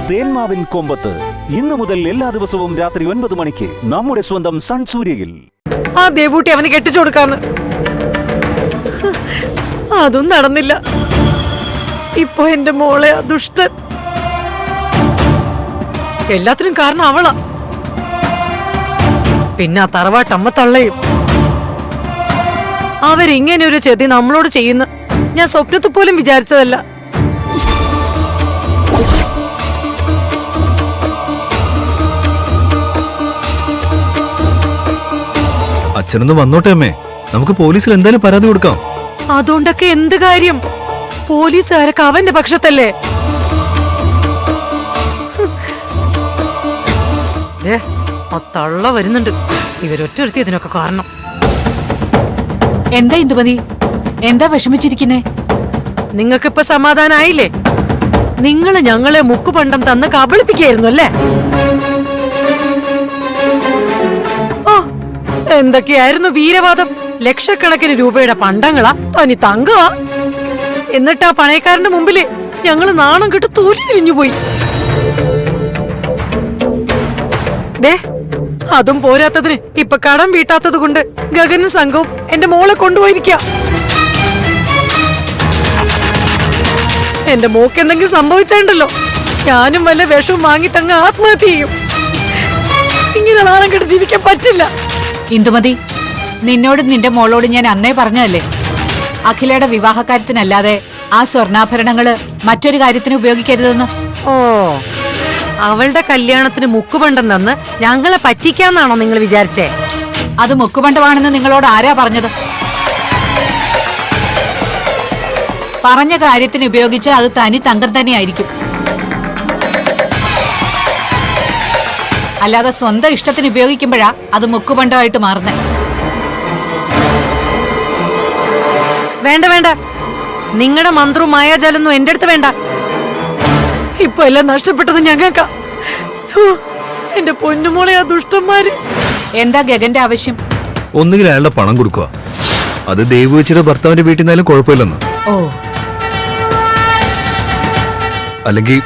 തേന്മാവിൻ കൊമ്പത്ത് ഇന്നു മുതൽ എല്ലാ ദിവസവും രാത്രി 9 മണിക്ക് നമ്മുടെ സ്വന്തം സൺ സൂര്യയിൽ. ആ ദേവൂട്ടി അവന് കെട്ടിച്ചു കൊടുക്കാന്ന്. അതും നടന്നില്ല. ഇപ്പൊ എന്റെ മോളെ ദുഷ്ടൻ. എല്ലാത്തിനും കാരണം അവളാ. പിന്നെ ആ തറവാട്ടമ്മ തള്ളയും. അവരിങ്ങനെ ഒരു ചെതി നമ്മളോട് ചെയ്യുന്ന ഞാൻ സ്വപ്നത്തിൽ പോലും വിചാരിച്ചതല്ല. അച്ഛനൊന്ന് വന്നോട്ടെ അമ്മേ, നമുക്ക് പോലീസിൽ എന്തായാലും പരാതി കൊടുക്കാം. അതുകൊണ്ടൊക്കെ എന്ത് കാര്യം? പോലീസുകാരൊക്കെ അവന്റെ പക്ഷത്തല്ലേ? ആ തള്ള വരുന്നുണ്ട്. ഇവരൊറ്റൊരുത്തി ഇതിനൊക്കെ കാരണം. എന്താ ഇന്ദുമതി, എന്താ വിഷമിച്ചിരിക്കുന്നേ? നിങ്ങൾക്കിപ്പൊ സമാധാനായില്ലേ? നിങ്ങള് ഞങ്ങളെ മുക്കുപണ്ടം തന്ന് കബളിപ്പിക്കായിരുന്നു അല്ലേ? എന്തൊക്കെയായിരുന്നു വീരവാദം. ലക്ഷക്കണക്കിന് രൂപയുടെ പണ്ടങ്ങളാ, തനി തങ്കമാ. എന്നിട്ട് ആ പണയക്കാരന്റെ മുമ്പില് ഞങ്ങള് നാണം കെട്ട് തൂലിരിഞ്ഞു പോയി. അതും പോരാത്തതിന് ഇപ്പൊ കടം വീട്ടാത്തത് കൊണ്ട് ഗഗനും സംഘവും എന്റെ മോളെ കൊണ്ടുപോയിരിക്ക. എന്റെ മോക്ക് എന്തെങ്കിലും സംഭവിച്ചാണ്ടല്ലോ, ഞാനും വല്ല വിഷവും വാങ്ങി തങ്ങ ആത്മഹത്യ ചെയ്യും. ഇങ്ങനെ നാണം കെട്ട് ജീവിക്കാൻ പറ്റില്ല. ഇന്ദുമതി, നിന്നോടും നിന്റെ മോളോടും ഞാൻ അന്നേ പറഞ്ഞതല്ലേ, അഖിലയുടെ വിവാഹകാര്യത്തിനല്ലാതെ ആ സ്വർണ്ണാഭരണങ്ങള് മറ്റൊരു കാര്യത്തിന് ഉപയോഗിക്കരുതെന്ന്. ഓ, അവളുടെ കല്യാണത്തിന് മുക്കുപണ്ടം തന്ന് ഞങ്ങളെ പറ്റിക്കാന്നാണോ നിങ്ങൾ വിചാരിച്ചേ? അത് മുക്കുപണ്ടമാണെന്ന് നിങ്ങളോട് ആരാ പറഞ്ഞത്? പറഞ്ഞ കാര്യത്തിന് ഉപയോഗിച്ച് അത് തനി തങ്കം തന്നെയായിരിക്കും. അല്ലാതെ സ്വന്തം ഇഷ്ടത്തിന് ഉപയോഗിക്കുമ്പോഴാ അത് മുക്കുപണ്ടമായിട്ട് മാറുന്നേ. വേണ്ട വേണ്ട, നിങ്ങളുടെ മന്ത്രവും മായാജാലൊന്നും എന്റെ അടുത്ത് വേണ്ട. ഇപ്പൊ എല്ലാം നഷ്ടപ്പെട്ടത് ഞങ്ങൾക്കാ. എന്റെ പൊന്നുമോളെ ആ ദുഷ്ടന്മാര്. എന്താ ഗഗന്റെ ആവശ്യം? ഒന്നുകിൽ അയാളുടെ പണം കൊടുക്കുക, അത് ദേവുവച്ചിയുടെ ഭർത്താവിന്റെ വീട്ടിൽ നിന്നാലും കുഴപ്പമില്ലെന്ന്. ഓ, അല്ലെങ്കിൽ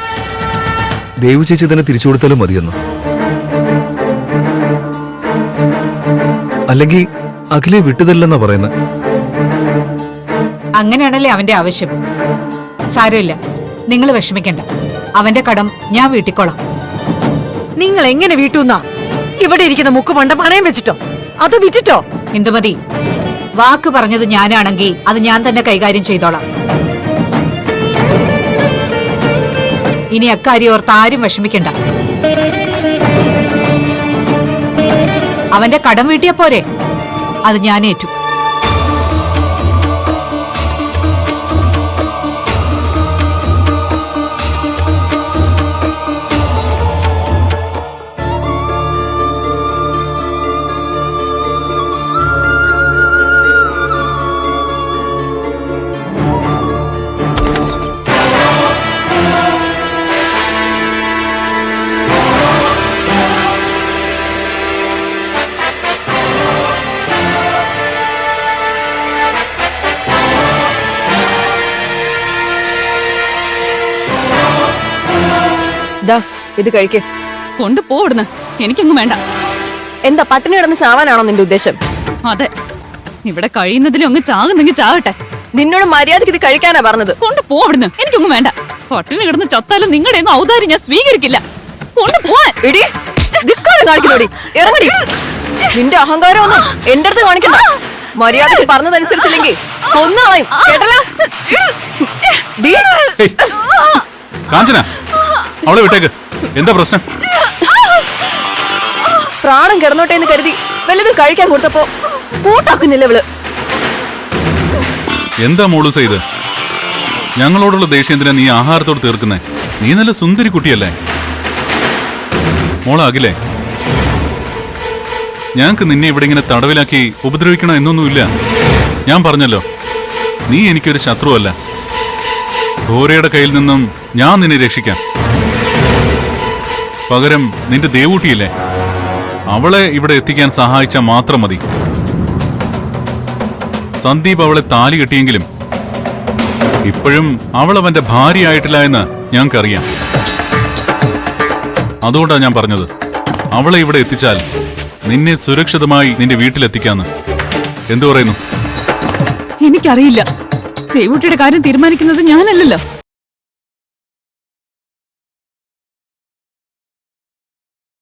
ദേവു ചേച്ചി തന്നെ തിരിച്ചു കൊടുത്താലും മതിയെന്ന്. അല്ലെങ്കിൽ അഖിലെ വിട്ടുതല്ലെന്നാ പറയുന്നത്. അങ്ങനെയാണല്ലേ അവന്റെ ആവശ്യം. സാരമില്ല, നിങ്ങൾ വിഷമിക്കണ്ട. അവന്റെ കടം ഞാൻ വീട്ടിക്കോളാം. നിങ്ങൾ എങ്ങനെ വീട്ടുന്നാ? ഇവിടെ ഇരിക്കുന്ന മുക്കുപണ്ടം പണയം വെച്ചിട്ടോ അതോ വിറ്റിട്ടോ? ഇന്ദുമതി, വാക്ക് പറഞ്ഞത് ഞാനാണെങ്കിൽ അത് ഞാൻ തന്നെ കൈകാര്യം ചെയ്തോളാം. ഇനി അക്കാര്യം ഓർത്ത് ആരും വിഷമിക്കണ്ട. അവന്റെ കടം വീട്ടിയ പോരെ, അത് ഞാൻ ഏറ്റു. ഇത് കഴിക്ക്. കൊണ്ടുപോടുന്ന എനിക്കൊന്നും വേണ്ട. എന്താ പട്ടിണി കിടന്ന് ചാവാനാണോ നിന്റെ ഉദ്ദേശം? അതെ, ഇവിടെ കഴിയുന്നതിലും അങ്ങ് ചാകുന്നെങ്കിൽ ചാകട്ടെ. നിന്നോട് മര്യാദക്ക് ഇത് കഴിക്കാനാ പറഞ്ഞത്. കൊണ്ടുപോടുന്ന എനിക്കൊന്നും വേണ്ട. പട്ടിണി കിടന്ന് ചത്താലും നിങ്ങളുടെ ഒന്നും ഔദാര്യം ഞാൻ സ്വീകരിക്കില്ല. കൊണ്ടുപോവാൻ കാണിക്കുന്നോടി, ഇറങ്ങടി. നിന്റെ അഹങ്കാരം ഒന്നും എന്റെ അടുത്ത് കാണിക്കണ്ട. മര്യാദക്ക് പറഞ്ഞതനുസരിച്ചില്ലെങ്കിൽ ഒന്നാളയും കാഞ്ചന, അവളെ വിട്ടേക്ക്. എന്താ പ്രശ്നം? പ്രാണം കിടന്നോട്ടെ എന്ന് കരുതി വല്ലതും കഴിക്കാൻ കൊടുത്തപ്പോ കൂട്ടാക്കുന്നില്ല ഇവള്. എന്താ മോളൂസ ഇത്? ഞങ്ങളോടുള്ള ദേഷ്യം എന്തിനാ നീ ആഹാരത്തോട് തീർക്കുന്നേ? നീ നല്ല സുന്ദരി കുട്ടിയല്ലേ മോളെ? അഖിലേ, ഞങ്ങക്ക് നിന്നെ ഇവിടെ ഇങ്ങനെ തടവിലാക്കി ഉപദ്രവിക്കണം എന്നൊന്നുമില്ല. ഞാൻ പറഞ്ഞല്ലോ, നീ എനിക്കൊരു ശത്രുവല്ല. ഘോരയുടെ കയ്യിൽ നിന്നും ഞാൻ നിന്നെ രക്ഷിക്കാം. പകരം നിന്റെ ദേവൂട്ടിയില്ലേ, അവളെ ഇവിടെ എത്തിക്കാൻ സഹായിച്ചാൽ മാത്രം മതി. സന്ദീപ് അവളെ താലി കെട്ടിയെങ്കിലും ഇപ്പോഴും അവൾ അവന്റെ ഭാര്യയായിട്ടില്ല എന്ന് ഞങ്ങൾക്കറിയാം. അതുകൊണ്ടാണ് ഞാൻ പറഞ്ഞത് അവളെ ഇവിടെ എത്തിച്ചാൽ നിന്നെ സുരക്ഷിതമായി നിന്റെ വീട്ടിലെത്തിക്കാന്ന്. എന്തു പറയുന്നു? എനിക്കറിയില്ല, ദേവൂട്ടിയുടെ കാര്യം തീരുമാനിക്കുന്നത് ഞാനല്ലല്ലോ.